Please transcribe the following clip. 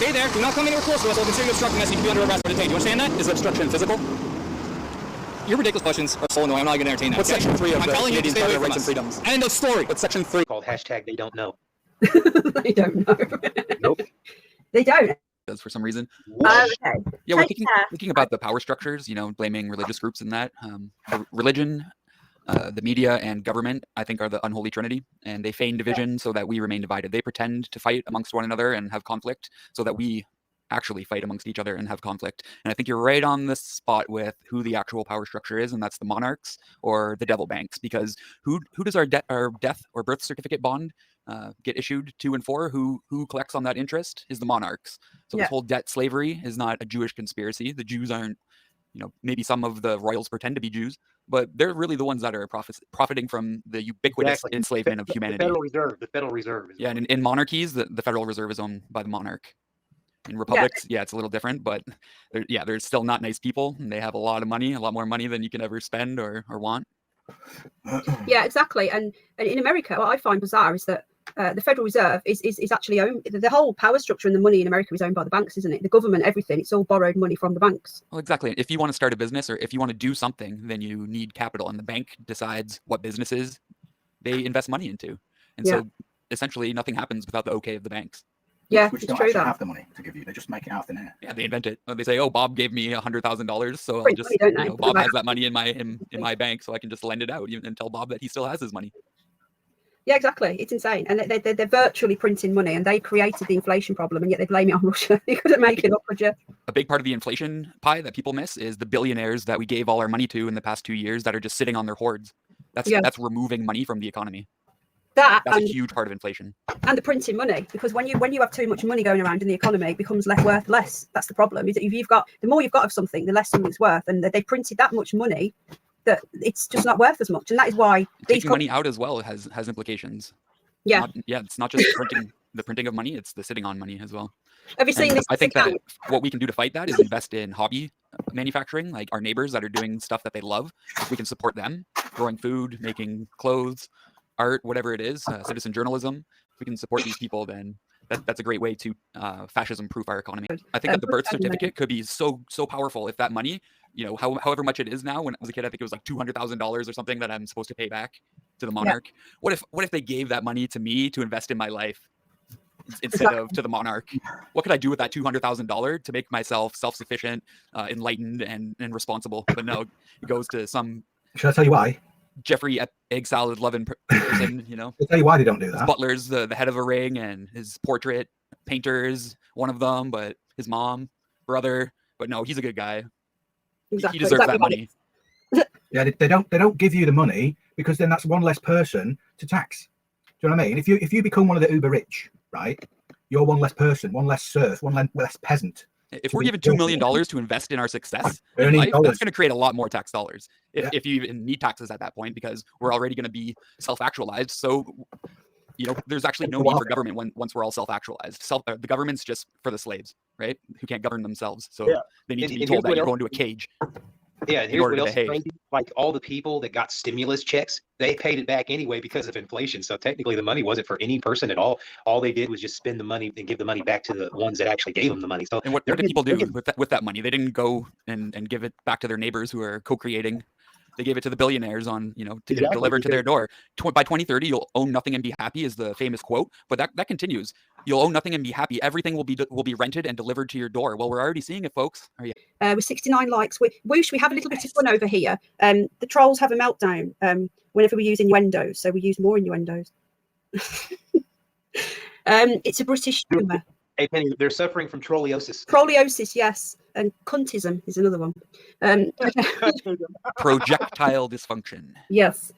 Stay there. Do not come anywhere close to us. I'll consider you obstructing us. You can be under arrest or detained. You understand that? Is obstruction physical? Your ridiculous questions are so annoying. I'm not going to entertain that. What's Section 3 of the Canadian Charter of Rights and Freedoms? Freedoms? End of story. What's Section 3? Called hashtag they don't know. They don't know. Nope. They don't. Does for some reason. Okay. Yeah, we're thinking about the power structures, you know, blaming religious groups in that. Religion, the media, and government, I think, are the unholy trinity, and they feign division so that we remain divided. They pretend to fight amongst one another and have conflict so that we actually fight amongst each other and have conflict. And I think you're right on the spot with who the actual power structure is, and that's the monarchs or the devil banks. Because who does our death or birth certificate bond get issued to and for? Who collects on that interest is the monarchs. So this whole debt slavery is not a Jewish conspiracy. The Jews aren't, you know, maybe some of the royals pretend to be Jews, but they're really the ones that are profiting from the ubiquitous enslavement of humanity. The Federal Reserve. Yeah, and in monarchies, the Federal Reserve is owned by the monarch. In republics, it's a little different, but there's still not nice people, and they have a lot of money, a lot more money than you can ever spend or want. Yeah, exactly. And in America, what I find bizarre is that the Federal Reserve is actually owned. The whole power structure and the money in America is owned by the banks, isn't it? The government, everything. It's all borrowed money from the banks. Well, exactly. If you want to start a business or if you want to do something, then you need capital, and the bank decides what businesses they invest money into. And so essentially nothing happens without the okay of the banks. Yeah, which it's don't true actually that. have the money to give you. They just make it out of thin air. Yeah, they invent it. They say, "Oh, Bob gave me $100,000, so Print I'll just money, don't they? Bob has that money in my bank, so I can just lend it out and tell Bob that he still has his money." Yeah, exactly. It's insane, and they're virtually printing money, and they created the inflation problem, and yet they blame it on Russia. You couldn't make it up, could you? A big part of the inflation pie that people miss is the billionaires that we gave all our money to in the past 2 years that are just sitting on their hoards. That's removing money from the economy. That's a huge part of inflation. And the printing money, because when you have too much money going around in the economy, it becomes worth less. That's the problem. Is that if you've got the more you've got of something, the less something's worth, and they printed that much money that it's just not worth as much, and that is why taking money out as well has implications. Yeah, it's not just the printing of money; it's the sitting on money as well. Have you seen this? I think that what we can do to fight that is invest in hobby manufacturing, like our neighbors that are doing stuff that they love. We can support them, growing food, making clothes, art, whatever it is, citizen journalism. If we can support these people, then that's a great way to fascism-proof our economy. I think that the birth certificate could be so powerful if that money, you know, however much it is now. When I was a kid, I think it was like $200,000 or something that I'm supposed to pay back to the monarch. Yeah. What if they gave that money to me to invest in my life instead of to the monarch? What could I do with that $200,000 to make myself self-sufficient, enlightened, and responsible? But no, it goes to some. Should I tell you why? Jeffrey egg salad loving person, you know. I'll tell you why they don't do that. His butler's the head of a ring, and his portrait painter is one of them, but his mom, brother, but no, he's a good guy. Exactly. He deserves that money. Yeah, they don't give you the money because then that's one less person to tax. Do you know what I mean? If you become one of the uber rich, right, you're one less person, one less serf, one less peasant. If we're given $2 million to invest in our success in life, that's going to create a lot more tax dollars. If you even need taxes at that point, because we're already going to be self-actualized. So, you know, there's actually no need for government once we're all self-actualized. The government's just for the slaves, right? Who can't govern themselves. So they need to be told that you're going to a cage. Yeah, and here's what else is crazy. Like all the people that got stimulus checks, they paid it back anyway because of inflation. So technically the money wasn't for any person at all. All they did was just spend the money and give the money back to the ones that actually gave them the money. So and what did people do with that money? They didn't go and give it back to their neighbors who are co-creating. They gave it to the billionaires on, you know, to get it delivered to their door. By 2030, you'll own nothing and be happy is the famous quote, but that continues. You'll own nothing and be happy. Everything will be rented and delivered to your door. Well, we're already seeing it, folks. With 69 likes, we have a little bit of fun over here. The trolls have a meltdown whenever we use innuendos, so we use more innuendos. It's a British humour. Hey, Penny, they're suffering from trolliosis. Trolliosis, yes. And cuntism is another one. Projectile dysfunction. Yes.